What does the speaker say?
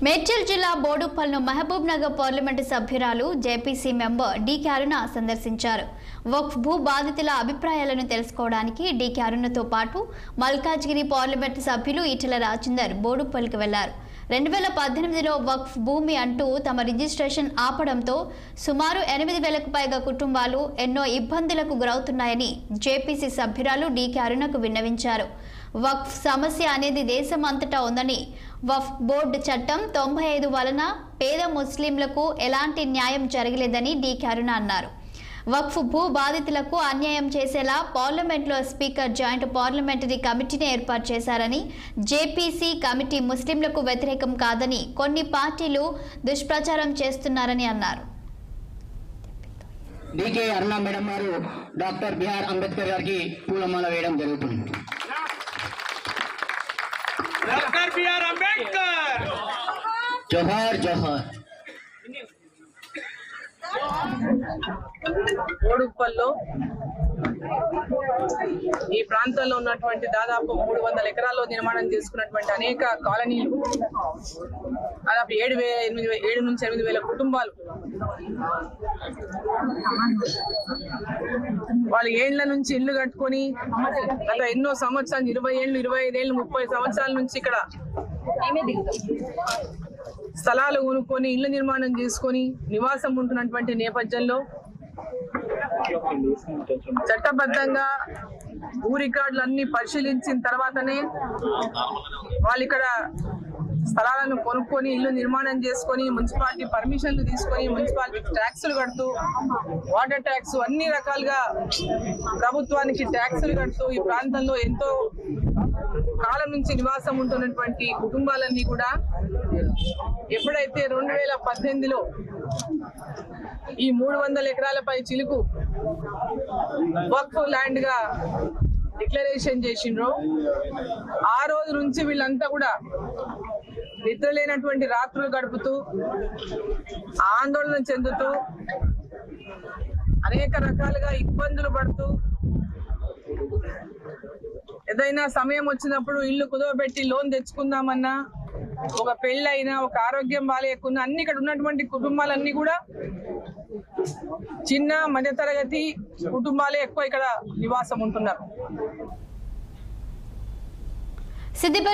మేడ్చల్ జిల్లా బోడుప్పల్ను మహబూబ్ నగర్ పార్లమెంటు సభ్యురాలు JPC member డి.కే. అరుణ సందర్శించారు. వక్ఫ్ భూ బాధితుల అభిప్రాయాలను తెలుసుకోవడానికి డి.కే. అరుణతో పాటు మల్కాజ్గిరి పార్లమెంటు సభ్యులు ఈటెల రాజేందర్ బోడుప్పల్కి వెళ్లారు. 2018లో వక్ఫ్ భూమి అంటూ తమ రిజిస్ట్రేషన్ ఆపడంతో సుమారు 8,000కు పైగా కుటుంబాలు ఎన్నో ఇబ్బందులకు గురవుతున్నాయని జేపీసీ సభ్యురాలు డి.కే. అరుణకు విన్నవించారు. వక్ఫ్ సమస్య అనేది దేశం అంతటా ఉందని, వక్ఫ్ బోర్డు చట్టం 95 వలన పేద ముస్లింలకు ఎలాంటి న్యాయం జరగలేదని డి.కే. అరుణ అన్నారు. వక్ఫ్ భూ బాధితులకు అన్యాయం చేసేలా పార్లమెంట్లో స్పీకర్ జాయింట్ పార్లమెంటరీ కమిటీని ఏర్పాటు చేశారని, జేపీసీ కమిటీ ముస్లింలకు వ్యతిరేకం కాదని కొన్ని పార్టీలు దుష్ప్రచారం చేస్తున్నారని అన్నారు. డి.కే. అరుణ మేడం గారు డాక్టర్ బిఆర్ అంబేద్కర్ గారికి పూలమాల వేయడం జరుగుతుంది. డాక్టర్ బిఆర్ అంబేద్కర్ జోహార్ జోహార్. బోడుప్పల్లో ఈ ప్రాంతంలో ఉన్నటువంటి దాదాపు 300 ఎకరాల్లో నిర్మాణం చేసుకున్నటువంటి అనేక కాలనీలు, దాదాపు 7 నుంచి 8,000 కుటుంబాలు వాళ్ళు ఏళ్ల నుంచి ఇల్లు కట్టుకొని గత ఎన్నో సంవత్సరాలు 20 ఏళ్ళు, 25 ఏళ్ళు, 30 సంవత్సరాల నుంచి ఇక్కడ స్థలాలు కొనుక్కొని ఇళ్ల నిర్మాణం చేసుకొని నివాసం ఉంటున్నటువంటి నేపథ్యంలో చట్టబద్ధంగా భూ రికార్డులన్నీ పరిశీలించిన తర్వాతనే వాళ్ళు ఇక్కడ స్థలాలను కొనుక్కొని ఇల్లు నిర్మాణం చేసుకొని మున్సిపాలిటీ పర్మిషన్లు తీసుకొని మున్సిపాలిటీ ట్యాక్సులు కడుతూ, వాటర్ ట్యాక్స్ అన్ని రకాలుగా ప్రభుత్వానికి ట్యాక్సులు కడుతూ ఈ ప్రాంతంలో ఎంతో కాలం నుంచి నివాసం ఉంటున్నటువంటి కుటుంబాలన్నీ కూడా ఎప్పుడైతే 2018లో ఈ 300 ఎకరాలపై చిలుకు వక్ఫ్ ల్యాండ్ గా డిక్లరేషన్ చేసిండ్రో ఆ రోజు నుంచి వీళ్ళంతా కూడా నిద్రలేనటువంటి రాత్రులు గడుపుతూ, ఆందోళన చెందుతూ, అనేక రకాలుగా ఇబ్బందులు పడుతూ, ఏదైనా సమయం వచ్చినప్పుడు ఇల్లు కుదవబెట్టి లోన్ తెచ్చుకుందామన్నా, ఒక పెళ్ళైనా, ఒక ఆరోగ్యం బాగాలేకున్నా అన్ని ఇక్కడ ఉన్నటువంటి కుటుంబాలన్నీ కూడా చిన్న మధ్యతరగతి కుటుంబాలే ఎక్కువ ఇక్కడ నివాసం ఉంటున్నారు.